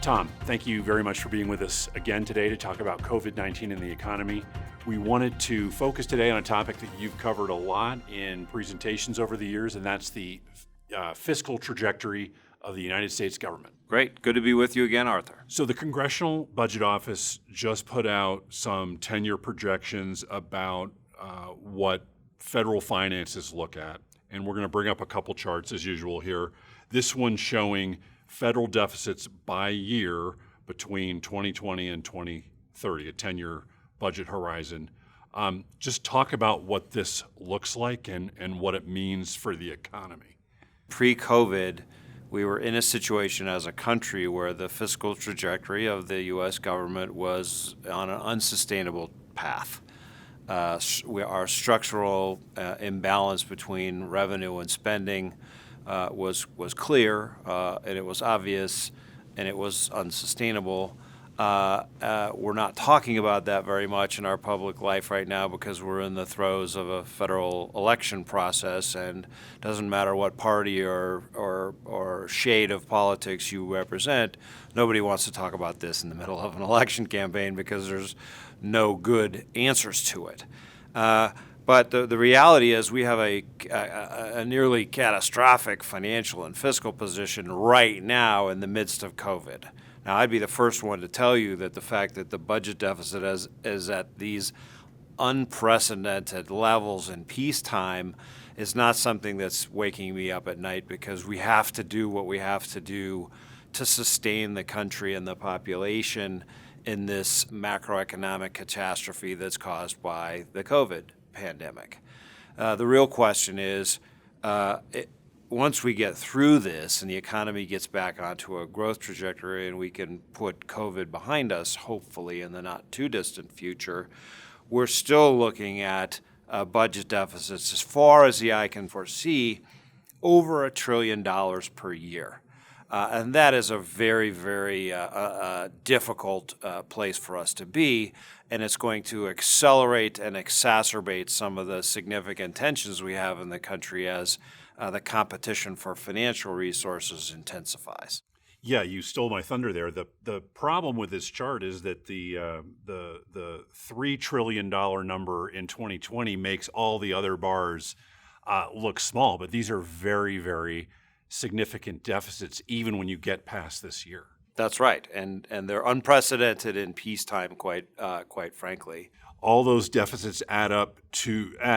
Tom, thank you very much for being with us again today to talk about COVID-19 and the economy. We wanted to focus today on a topic that you've covered a lot in presentations over the years, and that's the fiscal trajectory of the United States government. Great. Good to be with you again, Arthur. So the Congressional Budget Office just put out some 10-year projections about what federal finances look at, and we're going to bring up a couple charts as usual here. This one showing federal deficits by year between 2020 and 2030, a 10-year budget horizon. Just talk about what this looks like and what it means for the economy. Pre-COVID, we were in a situation as a country where the fiscal trajectory of the U.S. government was on an unsustainable path. Our structural imbalance between revenue and spending was clear, and it was obvious, and it was unsustainable. We're not talking about that very much in our public life right now because we're in the throes of a federal election process, and it doesn't matter what party or shade of politics you represent, nobody wants to talk about this in the middle of an election campaign because there's no good answers to it. But the reality is we have a nearly catastrophic financial and fiscal position right now in the midst of COVID. Now, I'd be the first one to tell you that the fact that the budget deficit is at these unprecedented levels in peacetime is not something that's waking me up at night, because we have to do what we have to do to sustain the country and the population in this macroeconomic catastrophe that's caused by the COVID pandemic. The real question is, once we get through this and the economy gets back onto a growth trajectory and we can put COVID behind us, hopefully in the not too distant future, we're still looking at budget deficits, as far as the eye can foresee, over $1 trillion per year. And that is a very, very difficult place for us to be, and it's going to accelerate and exacerbate some of the significant tensions we have in the country as the competition for financial resources intensifies. Yeah, you stole my thunder there. The problem with this chart is that the $3 trillion number in 2020 makes all the other bars look small, but these are very, very significant deficits even when you get past this year. That's right, and they're unprecedented in peacetime, quite frankly. All those deficits add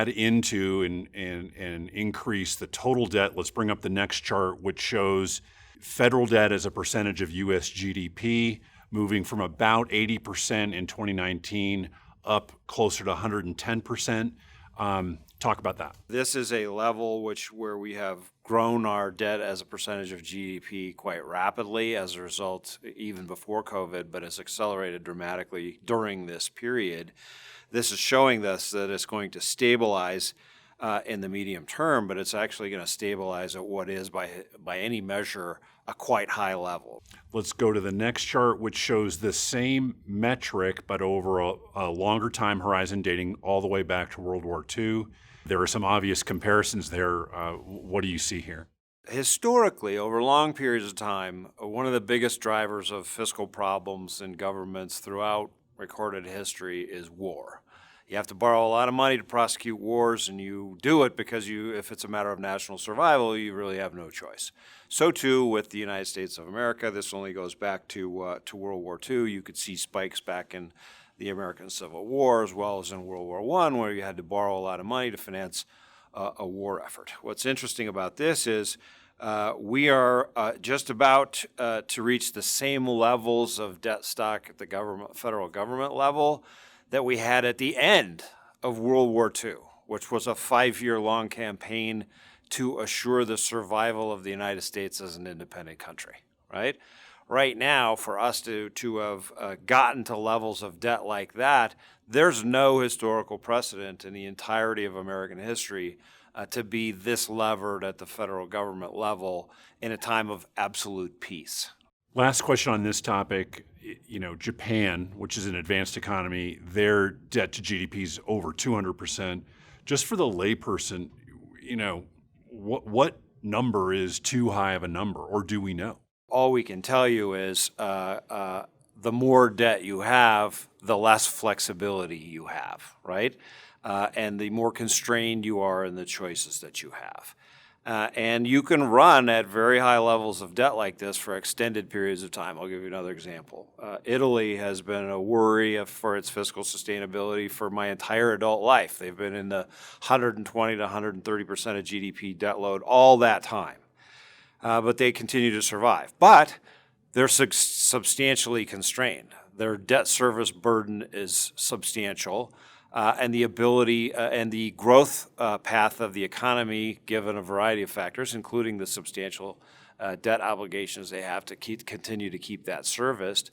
into and increase the total debt. Let's bring up the next chart, which shows federal debt as a percentage of U.S. GDP moving from about 80% in 2019 up closer to 110%. Talk about that. This is a level where we have grown our debt as a percentage of GDP quite rapidly as a result, even before COVID, but it's accelerated dramatically during this period. This is showing us that it's going to stabilize in the medium term, but it's actually going to stabilize at what is, by any measure, a quite high level. Let's go to the next chart, which shows the same metric, but over a longer time horizon dating all the way back to World War II. There are some obvious comparisons there. What do you see here? Historically, over long periods of time, one of the biggest drivers of fiscal problems in governments throughout recorded history is war. You have to borrow a lot of money to prosecute wars, and you do it because if it's a matter of national survival, you really have no choice. So too with the United States of America. This only goes back to World War II. You could see spikes back in the American Civil War as well as in World War I, where you had to borrow a lot of money to finance a war effort. What's interesting about this is we are just about to reach the same levels of debt stock at the federal government level that we had at the end of World War II, which was a 5-year-long campaign to assure the survival of the United States as an independent country, right? Right now, for us to have gotten to levels of debt like that, there's no historical precedent in the entirety of American history to be this levered at the federal government level in a time of absolute peace. Last question on this topic. Japan, which is an advanced economy, their debt to GDP is over 200%. Just for the layperson, what number is too high of a number, or do we know? all we can tell you is the more debt you have, the less flexibility you have, right? And the more constrained you are in the choices that you have. And you can run at very high levels of debt like this for extended periods of time. I'll give you another example. Italy has been a worry for its fiscal sustainability for my entire adult life. They've been in the 120 to 130% of GDP debt load all that time. But they continue to survive. But they're substantially constrained. Their debt service burden is substantial. And the ability and the growth path of the economy, given a variety of factors, including the substantial debt obligations they have to continue to keep that serviced,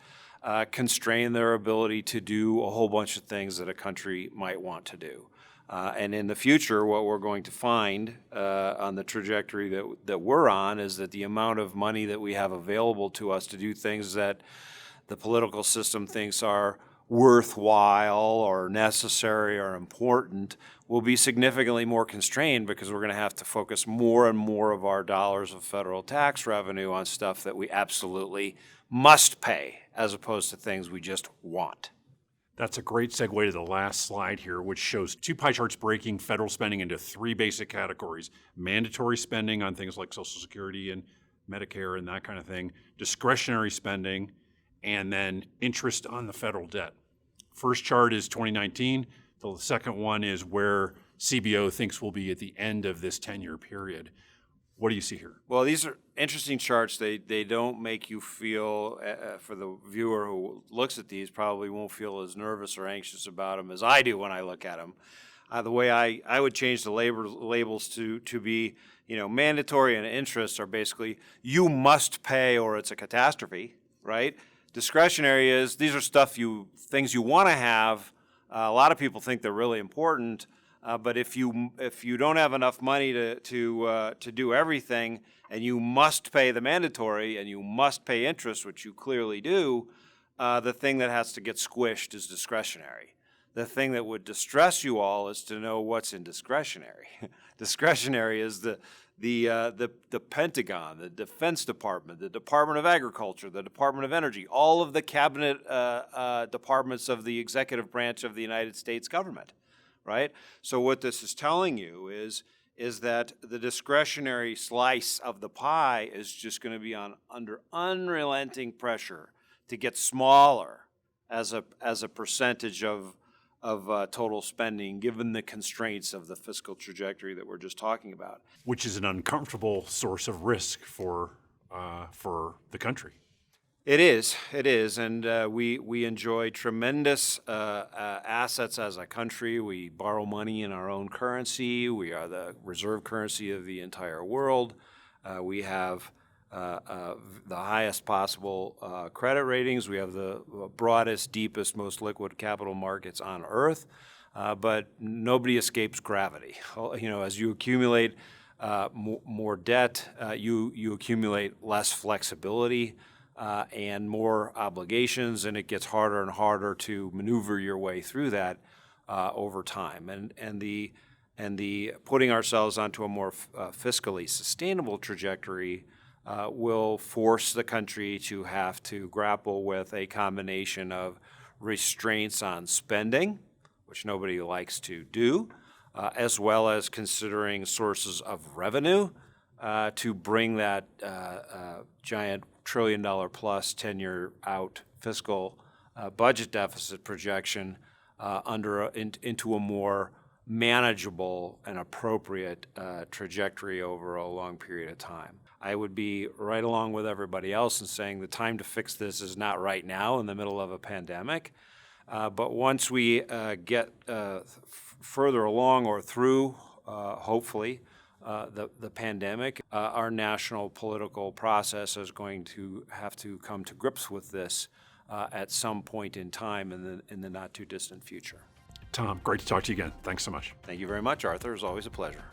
constrain their ability to do a whole bunch of things that a country might want to do. And in the future, what we're going to find on the trajectory that we're on is that the amount of money that we have available to us to do things that the political system thinks are worthwhile or necessary or important will be significantly more constrained, because we're going to have to focus more and more of our dollars of federal tax revenue on stuff that we absolutely must pay, as opposed to things we just want. That's a great segue to the last slide here, which shows two pie charts breaking federal spending into three basic categories: mandatory spending on things like Social Security and Medicare and that kind of thing, discretionary spending, and then interest on the federal debt. First chart is 2019. The second one is where CBO thinks we'll be at the end of this 10-year period. What do you see here? Well, these are interesting charts. They don't make you feel, for the viewer who looks at these, probably won't feel as nervous or anxious about them as I do when I look at them. The way I would change the labels to be, mandatory and interest are basically you must pay or it's a catastrophe, right? Discretionary is these are things you want to have. A lot of people think they're really important, but if you don't have enough money to do everything, and you must pay the mandatory and you must pay interest, which you clearly do, the thing that has to get squished is discretionary. The thing that would distress you all is to know what's in discretionary. Discretionary is the Pentagon, the Defense Department, the Department of Agriculture, the Department of Energy, all of the cabinet departments of the executive branch of the United States government, right? So what this is telling you is that the discretionary slice of the pie is just going to be under unrelenting pressure to get smaller as a percentage of total spending, given the constraints of the fiscal trajectory that we're just talking about. Which is an uncomfortable source of risk for the country. It is, and we enjoy tremendous assets as a country. We borrow money in our own currency. We are the reserve currency of the entire world. We have the highest possible credit ratings. We have the broadest, deepest, most liquid capital markets on earth, but nobody escapes gravity. As you accumulate more debt, you accumulate less flexibility and more obligations, and it gets harder and harder to maneuver your way through that over time. And the putting ourselves onto a more fiscally sustainable trajectory will force the country to have to grapple with a combination of restraints on spending, which nobody likes to do, as well as considering sources of revenue to bring that giant $1 trillion plus 10-year out fiscal budget deficit projection into a more manageable and appropriate trajectory over a long period of time. I would be right along with everybody else in saying the time to fix this is not right now in the middle of a pandemic. But once we get further along or through, hopefully, the pandemic, our national political process is going to have to come to grips with this at some point in time in the not too distant future. Tom, great to talk to you again. Thanks so much. Thank you very much, Arthur. It's always a pleasure.